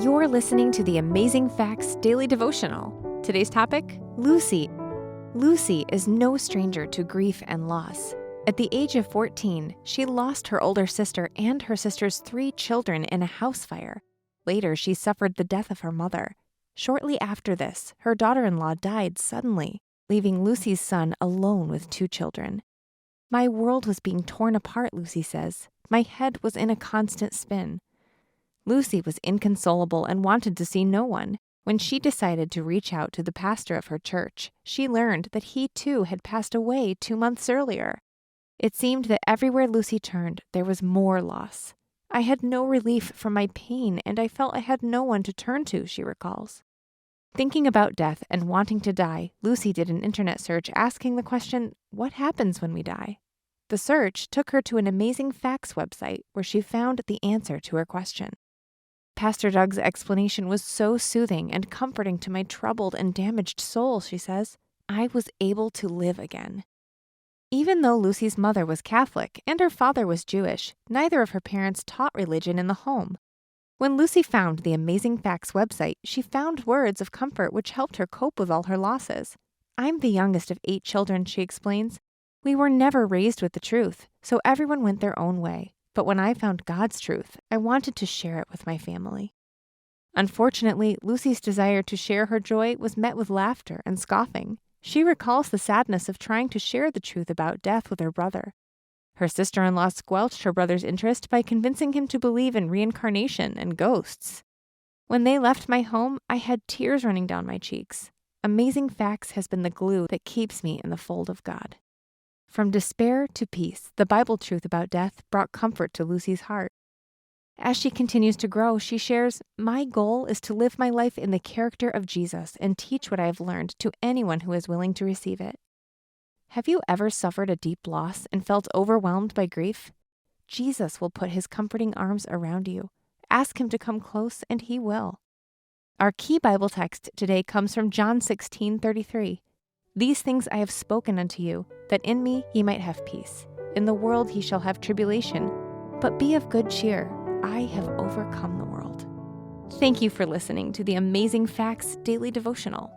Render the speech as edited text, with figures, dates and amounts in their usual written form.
You're listening to the Amazing Facts Daily Devotional. Today's topic, Lucy. Lucy is no stranger to grief and loss. At the age of 14, she lost her older sister and her sister's 3 children in a house fire. Later, she suffered the death of her mother. Shortly after this, her daughter-in-law died suddenly, leaving Lucy's son alone with 2 children. My world was being torn apart, Lucy says. My head was in a constant spin. Lucy was inconsolable and wanted to see no one. When she decided to reach out to the pastor of her church, she learned that he too had passed away 2 months earlier. It seemed that everywhere Lucy turned, there was more loss. I had no relief from my pain, and I felt I had no one to turn to, she recalls. Thinking about death and wanting to die, Lucy did an internet search asking the question, what happens when we die? The search took her to an Amazing Facts website where she found the answer to her question. Pastor Doug's explanation was so soothing and comforting to my troubled and damaged soul, she says. I was able to live again. Even though Lucy's mother was Catholic and her father was Jewish, neither of her parents taught religion in the home. When Lucy found the Amazing Facts website, she found words of comfort which helped her cope with all her losses. I'm the youngest of 8 children, she explains. We were never raised with the truth, so everyone went their own way. But when I found God's truth, I wanted to share it with my family. Unfortunately, Lucy's desire to share her joy was met with laughter and scoffing. She recalls the sadness of trying to share the truth about death with her brother. Her sister-in-law squelched her brother's interest by convincing him to believe in reincarnation and ghosts. When they left my home, I had tears running down my cheeks. Amazing Facts has been the glue that keeps me in the fold of God. From despair to peace, the Bible truth about death brought comfort to Lucy's heart. As she continues to grow, she shares, my goal is to live my life in the character of Jesus and teach what I have learned to anyone who is willing to receive it. Have you ever suffered a deep loss and felt overwhelmed by grief? Jesus will put his comforting arms around you. Ask him to come close, and he will. Our key Bible text today comes from John 16:33. These things I have spoken unto you, that in me ye might have peace. In the world ye shall have tribulation, but be of good cheer. I have overcome the world. Thank you for listening to the Amazing Facts Daily Devotional.